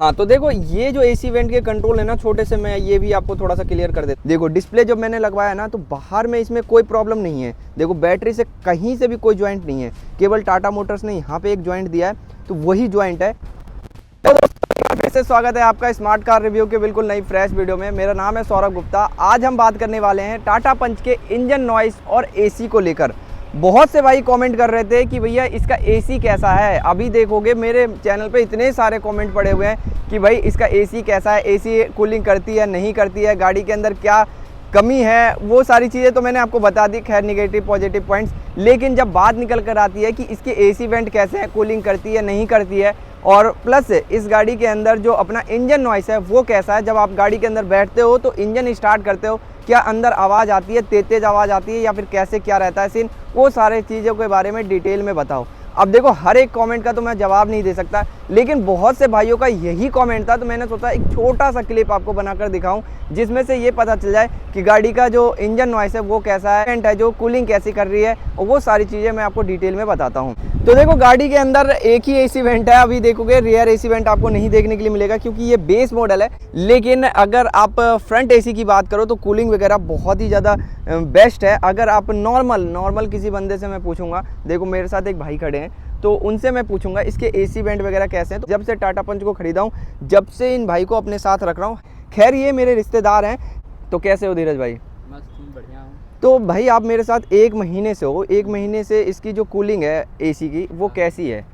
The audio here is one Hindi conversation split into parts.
हाँ तो देखो ये जो एसी वेंट के कंट्रोल है ना छोटे से, मैं ये भी आपको थोड़ा सा क्लियर कर देता। देखो डिस्प्ले जब मैंने लगवाया ना तो बाहर में इसमें कोई प्रॉब्लम नहीं है। देखो बैटरी से कहीं से भी कोई ज्वाइंट नहीं है, केवल टाटा मोटर्स ने यहाँ पे एक ज्वाइंट दिया है तो वही ज्वाइंट है। तो फिर से स्वागत है आपका स्मार्ट कार रिव्यू के बिल्कुल नई फ्रेश वीडियो में। मेरा नाम है सौरभ गुप्ता। आज हम बात करने वाले हैं टाटा पंच के इंजन नॉइस और एसी को लेकर। बहुत से भाई कमेंट कर रहे थे कि भैया इसका एसी कैसा है। अभी देखोगे मेरे चैनल पे इतने सारे कमेंट पड़े हुए हैं कि भाई इसका एसी कैसा है, एसी कूलिंग करती है नहीं करती है, गाड़ी के अंदर क्या कमी है, वो सारी चीज़ें तो मैंने आपको बता दी। खैर निगेटिव पॉजिटिव पॉइंट्स, लेकिन जब बात निकल कर आती है कि इसके एसी वेंट कैसे हैं, कूलिंग करती है नहीं करती है, और प्लस इस गाड़ी के अंदर जो अपना इंजन नॉइस है वो कैसा है। जब आप गाड़ी के अंदर बैठते हो तो इंजन स्टार्ट करते हो, क्या अंदर आवाज़ आती है, तेज आवाज़ आती है या फिर कैसे क्या रहता है सीन, वो सारे चीज़ों के बारे में डिटेल में बताओ। अब देखो हर एक कमेंट का तो मैं जवाब नहीं दे सकता, लेकिन बहुत से भाइयों का यही कमेंट था तो मैंने सोचा एक छोटा सा क्लिप आपको बनाकर दिखाऊं जिसमें से ये पता चल जाए कि गाड़ी का जो इंजन नॉइस है वो कैसा है, जो कूलिंग कैसी कर रही है, और वो सारी चीज़ें मैं आपको डिटेल में बताता हूँ। तो देखो गाड़ी के अंदर एक ही एसी वेंट है। अभी देखोगे रियर एसी वेंट आपको नहीं देखने के लिए मिलेगा क्योंकि ये बेस मॉडल है, लेकिन अगर आप फ्रंट एसी की बात करो तो कूलिंग वगैरह बहुत ही ज़्यादा बेस्ट है। अगर आप नॉर्मल किसी बंदे से मैं पूछूंगा, देखो मेरे साथ एक भाई खड़े हैं तो उनसे मैं पूछूंगा इसके एसी वेंट वगैरह कैसे हैं। तो जब से टाटा पंच को खरीदा हूँ, जब से इन भाई को अपने साथ रख रहा हूँ। खैर ये मेरे रिश्तेदार हैं। तो कैसे हो धीरज भाई? बढ़िया हूँ। तो भाई आप मेरे साथ एक महीने से हो, एक महीने से इसकी जो कूलिंग है एसी की वो कैसी है?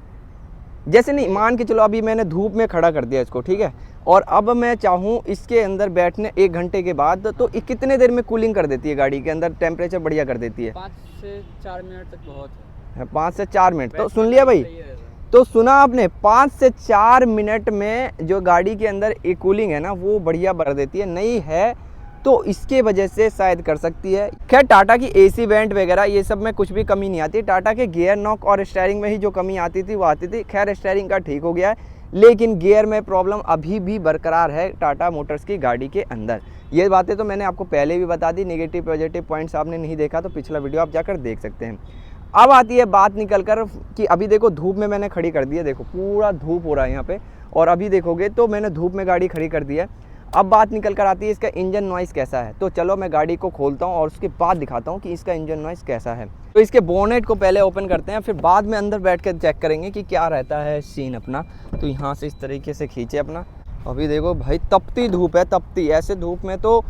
जैसे नहीं मान के चलो अभी मैंने धूप में खड़ा कर दिया इसको, ठीक है, और अब मैं चाहूँ इसके अंदर बैठने 1 घंटे के बाद तो कितने देर में कूलिंग कर देती है गाड़ी के अंदर, टेम्परेचर बढ़िया कर देती है? 5 से 4 मिनट तक बहुत है। 5 से 4 मिनट। तो सुन लिया भाई, तो सुना आपने, 5 से 4 मिनट में जो गाड़ी के अंदर एक कूलिंग है ना वो बढ़िया बढ़ देती है। नहीं है तो इसके वजह से शायद कर सकती है। खैर टाटा की एसी वेंट वगैरह ये सब में कुछ भी कमी नहीं आती। टाटा के गियर नॉक और स्टीयरिंग में ही जो कमी आती थी वो आती थी। खैर स्टीयरिंग का ठीक हो गया है, लेकिन गियर में प्रॉब्लम अभी भी बरकरार है टाटा मोटर्स की गाड़ी के अंदर। ये बातें तो मैंने आपको पहले भी बता दी। नेगेटिव पॉजिटिव पॉइंट्स आपने नहीं देखा तो पिछला वीडियो आप जाकर देख सकते हैं। अब आती है बात निकल कर कि अभी देखो धूप में मैंने खड़ी कर दी है, देखो पूरा धूप हो रहा है यहाँ पे, और अभी देखोगे तो मैंने धूप में गाड़ी खड़ी कर दी है। अब बात निकल कर आती है इसका इंजन नॉइस कैसा है। तो चलो मैं गाड़ी को खोलता हूँ और उसके बाद दिखाता हूँ कि इसका इंजन नॉइस कैसा है। तो इसके बोनेट को पहले ओपन करते हैं, फिर बाद में अंदर बैठ कर चेक करेंगे कि क्या रहता है सीन अपना। तो यहाँ से इस तरीके से खींचे अपना। अभी देखो भाई तपती धूप है, तपती। ऐसे धूप में तो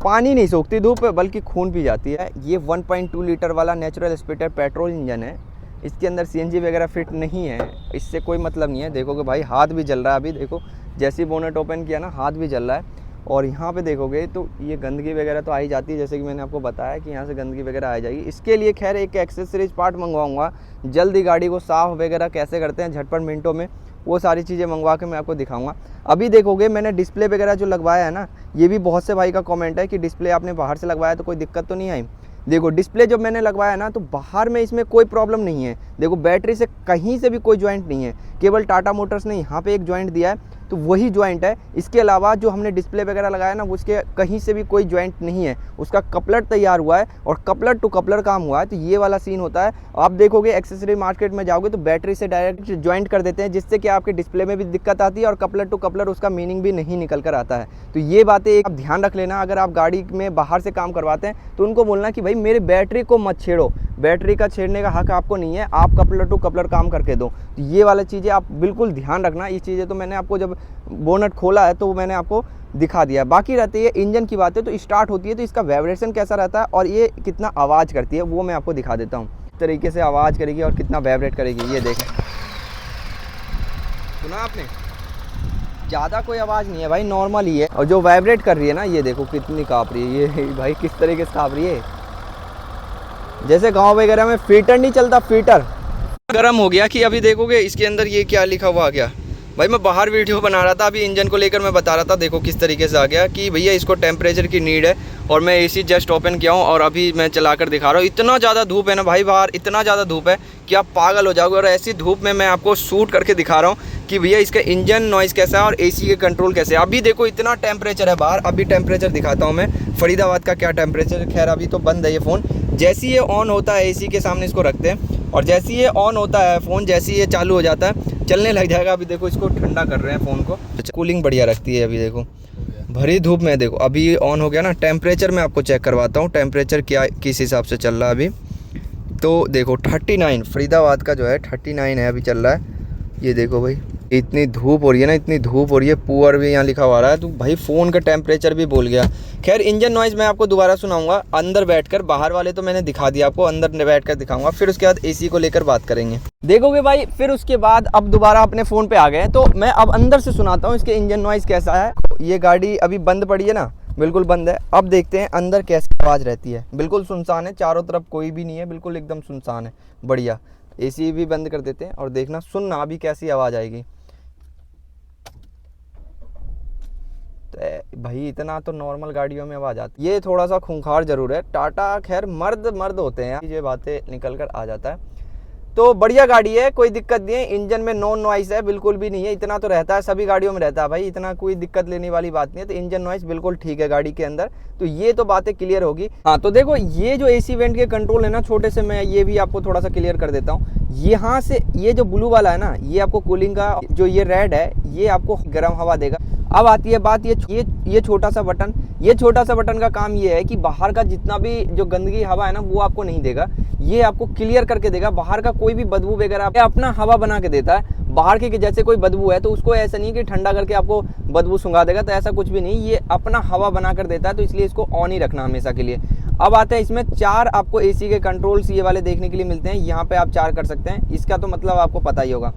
पानी नहीं सोखती धूप बल्कि खून पी जाती है। ये 1.2 लीटर वाला नेचुरल एस्पिरेटर पेट्रोल इंजन है। इसके अंदर सीएनजी वगैरह फिट नहीं है, इससे कोई मतलब नहीं है। देखोगे भाई हाथ भी जल रहा है। अभी देखो जैसे ही बोनेट ओपन किया ना हाथ भी जल रहा है। और यहाँ पे देखोगे तो ये गंदगी वगैरह तो आ ही जाती है, जैसे कि मैंने आपको बताया कि यहाँ से गंदगी वगैरह आ जाएगी। इसके लिए खैर एक एक्सेसरीज पार्ट मंगवाऊंगा जल्दी। गाड़ी को साफ़ वगैरह कैसे करते हैं झटपट मिनटों में, वो सारी चीज़ें मंगवा के मैं आपको दिखाऊंगा। अभी देखोगे मैंने डिस्प्ले वगैरह जो लगवाया है ना, ये भी बहुत से भाई का कमेंट है कि डिस्प्ले आपने बाहर से लगवाया तो कोई दिक्कत तो नहीं आई। देखो डिस्प्ले जब मैंने लगवाया ना तो बाहर में इसमें कोई प्रॉब्लम नहीं है। देखो बैटरी से कहीं से भी कोई ज्वाइंट नहीं है, केवल टाटा मोटर्स ने यहाँ पे एक ज्वाइंट दिया है तो वही ज्वाइंट है। इसके अलावा जो हमने डिस्प्ले वगैरह लगाया ना उसके कहीं से भी कोई ज्वाइंट नहीं है। उसका कपलर तैयार हुआ है और कपलर टू कपलर काम हुआ है। तो ये वाला सीन होता है। आप देखोगे एक्सेसरी मार्केट में जाओगे तो बैटरी से डायरेक्ट ज्वाइंट कर देते हैं, जिससे कि आपके डिस्प्ले में भी दिक्कत आती है और कपलर टू कपलर उसका मीनिंग भी नहीं निकल कर आता है। तो ये बातें आप ध्यान रख लेना। अगर आप गाड़ी में बाहर से काम करवाते हैं तो उनको बोलना कि भाई मेरे बैटरी को मत छेड़ो, बैटरी का छेड़ने का हक आपको नहीं है, आप कपलर टू कपलर काम करके दो। तो ये वाला चीज़ें आप बिल्कुल ध्यान रखना। ये चीज़ें तो मैंने आपको जब बोनट खोला है तो मैंने आपको दिखा दिया। बाकी रहती है इंजन की बातें, तो स्टार्ट होती है तो इसका वाइब्रेशन कैसा रहता है और ये कितना आवाज़ करती है वो मैं आपको दिखा देता हूँ। इस तरीके से आवाज़ करेगी और कितना वाइब्रेट करेगी, ये देखें। सुना आपने? ज़्यादा कोई आवाज़ नहीं है भाई, नॉर्मल ही है। और जो वाइब्रेट कर रही है ना ये देखो कितनी काँप रही है ये भाई, किस तरीके से काँप रही है। जैसे गाँव वगैरह में फीटर नहीं चलता, फीटर गर्म हो गया। कि अभी देखोगे इसके अंदर ये क्या लिखा हुआ आ गया। भाई मैं बाहर वीडियो बना रहा था, अभी इंजन को लेकर मैं बता रहा था, देखो किस तरीके से आ गया कि भैया इसको टेम्परेचर की नीड है। और मैं एसी जस्ट ओपन किया हूँ और अभी मैं चलाकर दिखा रहा हूँ। इतना ज़्यादा धूप है ना भाई, बाहर इतना ज़्यादा धूप है कि आप पागल हो जाओगे। और ऐसी धूप में मैं आपको शूट करके दिखा रहा हूँ कि भैया इसका इंजन नॉइस कैसा है और एसी के कंट्रोल कैसे है। अभी देखो इतना टेम्परेचर है बाहर। अभी टेम्परेचर दिखाता हूँ मैं फरीदाबाद का क्या टेम्परेचर है। खैर अभी तो बंद है ये फ़ोन। जैसे ये ऑन होता है एसी के सामने इसको रखते हैं और जैसे ये ऑन होता है फ़ोन, जैसे ये चालू हो जाता है चलने लग जाएगा। अभी देखो इसको ठंडा कर रहे हैं फ़ोन को, कूलिंग बढ़िया रखती है। अभी देखो भरी धूप में, देखो अभी ऑन हो गया ना। टेम्परेचर मैं आपको चेक करवाता हूँ, टेम्परेचर क्या किस हिसाब से चल रहा है अभी। तो देखो 39 फरीदाबाद का जो है 39 है अभी चल रहा है। ये देखो भाई, इतनी धूप हो रही है ना, इतनी धूप हो रही है। पुअर भी यहाँ लिखा हुआ रहा है, तो भाई फ़ोन का टेम्परेचर भी बोल गया। खैर इंजन नॉइज़ मैं आपको दोबारा सुनाऊंगा अंदर बैठकर, बाहर वाले तो मैंने दिखा दिया आपको, अंदर बैठकर दिखाऊंगा। फिर उसके बाद एसी को लेकर बात करेंगे, देखोगे भाई। फिर उसके बाद अब दोबारा अपने फ़ोन पे आ गए, तो मैं अब अंदर से सुनाता हूँ इसके इंजन नॉइज़ कैसा है। ये गाड़ी अभी बंद पड़ी है ना, बिल्कुल बंद है। अब देखते हैं अंदर कैसी आवाज़ रहती है। बिल्कुल सुनसान है, चारों तरफ कोई भी नहीं है, बिल्कुल एकदम सुनसान है, बढ़िया। एसी भी बंद कर देते हैं और देखना, सुनना अभी कैसी आवाज़ आएगी। तो भाई इतना तो नॉर्मल गाड़ियों में आवाज़ आती है, ये थोड़ा सा खूंखार ज़रूर है। टाटा खैर मर्द होते हैं, ये बातें निकल कर आ जाता है। तो बढ़िया गाड़ी है, कोई दिक्कत नहीं है। इंजन में नॉन नॉइस है, बिल्कुल भी नहीं है। इतना तो रहता है, सभी गाड़ियों में रहता है भाई, इतना कोई दिक्कत लेने वाली बात नहीं है। तो इंजन नॉइस बिल्कुल ठीक है गाड़ी के अंदर, तो ये तो बातें क्लियर होगी। हाँ तो देखो ये जो एसी वेंट के कंट्रोल है ना, छोटे से मैं ये भी आपको थोड़ा सा क्लियर कर देता हूँ। यहाँ से ये जो ब्लू वाला है ना, ये आपको कूलिंग का, जो ये रेड है ये आपको गर्म हवा देगा। अब आती है बात ये छोटा सा बटन, ये छोटा सा बटन का काम ये है कि बाहर का जितना भी जो गंदगी हवा है ना, वो आपको नहीं देगा, ये आपको क्लियर करके देगा। बाहर का कोई भी बदबू वगैरह अपना हवा बना के देता है। बाहर की जैसे कोई बदबू है तो उसको ऐसा नहीं कि ठंडा करके आपको बदबू सुंघा देगा, तो ऐसा कुछ भी नहीं, ये अपना हवा बना कर देता है। तो इसलिए इसको ऑन ही रखना हमेशा के लिए। अब आते हैं इसमें 4 आपको एसी के कंट्रोल्स ये वाले देखने के लिए मिलते हैं। यहाँ पे आप 4 कर सकते हैं, इसका तो मतलब आपको पता ही होगा।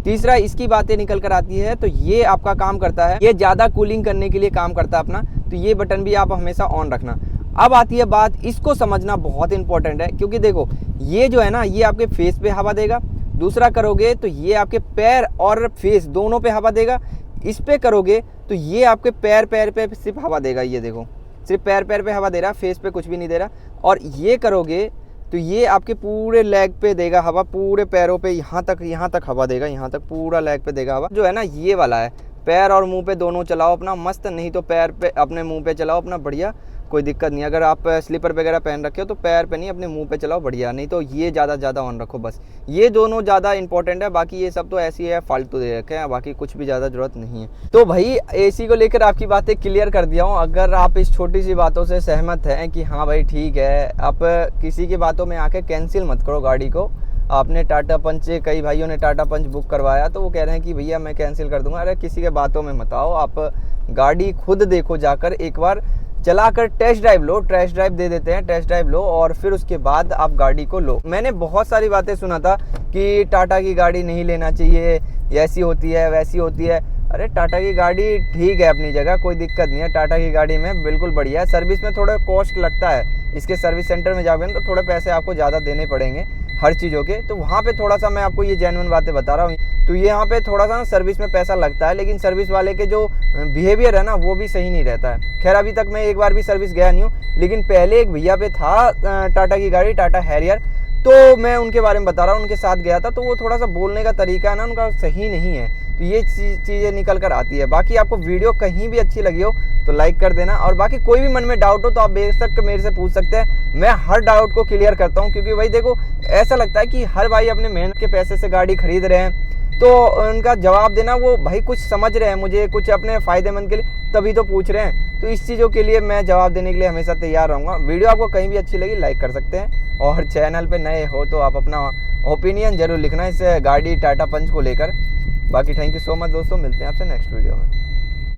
तीसरा इसकी बातें निकल कर आती है, तो ये आपका काम करता है, ये ज़्यादा कूलिंग करने के लिए काम करता है अपना, तो ये बटन भी आप हमेशा ऑन रखना। अब आती है बात, इसको समझना बहुत इंपॉर्टेंट है, क्योंकि देखो ये जो है ना, ये आपके फेस पे हवा देगा। दूसरा करोगे तो ये आपके पैर और फेस दोनों पे हवा देगा। इस पे करोगे तो ये आपके पैर पे सिर्फ हवा देगा। ये देखो सिर्फ पैर पे हवा दे रहा, फेस पे कुछ भी नहीं दे रहा। और ये करोगे तो ये आपके पूरे लेग पे देगा हवा, पूरे पैरों पे यहाँ तक हवा देगा, यहाँ तक पूरा लेग पे देगा हवा। जो है ना ये वाला है, पैर और मुंह पे दोनों चलाओ अपना मस्त, नहीं तो पैर पे अपने मुंह पे चलाओ अपना बढ़िया, कोई दिक्कत नहीं। अगर आप स्लीपर वगैरह पहन रखे हो तो पैर पे नहीं, अपने मुंह पे चलाओ बढ़िया, नहीं तो ये ज़्यादा ऑन रखो बस। ये दोनों ज़्यादा इंपॉर्टेंट है, बाकी ये सब तो ऐसी है फालतू दे रखे हैं, बाकी कुछ भी ज़्यादा ज़रूरत नहीं है। तो भाई एसी को लेकर आपकी बातें क्लियर कर दिया हूँ। अगर आप इस छोटी सी बातों से सहमत हैं कि हाँ भाई ठीक है, आप किसी की बातों में आके कैंसिल मत करो गाड़ी को। आपने टाटा पंच, कई भाइयों ने टाटा पंच बुक करवाया तो वो कह रहे हैं कि भैया मैं कैंसिल कर दूंगा। अरे किसी के बातों में मत आओ, आप गाड़ी खुद देखो, जाकर एक बार चलाकर टेस्ट ड्राइव लो, टेस्ट ड्राइव दे देते हैं, टेस्ट ड्राइव लो और फिर उसके बाद आप गाड़ी को लो। मैंने बहुत सारी बातें सुना था कि टाटा की गाड़ी नहीं लेना चाहिए, ऐसी होती है वैसी होती है। अरे टाटा की गाड़ी ठीक है अपनी जगह, कोई दिक्कत नहीं है, टाटा की गाड़ी में बिल्कुल बढ़िया है। सर्विस में थोड़ा कॉस्ट लगता है, इसके सर्विस सेंटर में जाओगे ना तो थोड़े पैसे आपको ज़्यादा देने पड़ेंगे हर चीज़ों के, तो वहाँ पे थोड़ा सा मैं आपको ये जेन्युइन बातें बता रहा हूँ। तो ये यहाँ पे थोड़ा सा सर्विस में पैसा लगता है, लेकिन सर्विस वाले के जो बिहेवियर है ना वो भी सही नहीं रहता है। खैर अभी तक मैं एक बार भी सर्विस गया नहीं हूँ, लेकिन पहले एक भैया पे था टाटा की गाड़ी, टाटा हैरियर, तो मैं उनके बारे में बता रहा हूँ, उनके साथ गया था, तो वो थोड़ा सा बोलने का तरीका है ना उनका सही नहीं है, तो ये चीज़ें निकल कर आती है। बाकी आपको वीडियो कहीं भी अच्छी लगी हो तो लाइक कर देना, और बाकी कोई भी मन में डाउट हो तो आप बेशक मेरे से पूछ सकते हैं, मैं हर डाउट को क्लियर करता हूँ। क्योंकि भाई देखो ऐसा लगता है कि हर भाई अपने मेहनत के पैसे से गाड़ी खरीद रहे हैं, तो उनका जवाब देना, वो भाई कुछ समझ रहे हैं मुझे, कुछ अपने फ़ायदेमंद के लिए तभी तो पूछ रहे हैं, तो इस चीज़ों के लिए मैं जवाब देने के लिए हमेशा तैयार रहूँगा। वीडियो आपको कहीं भी अच्छी लगी लाइक कर सकते हैं, और चैनल पे नए हो तो आप अपना ओपिनियन ज़रूर लिखना इस गाड़ी टाटा पंच को लेकर। बाकी थैंक यू सो मच दोस्तों, मिलते हैं आपसे नेक्स्ट वीडियो में।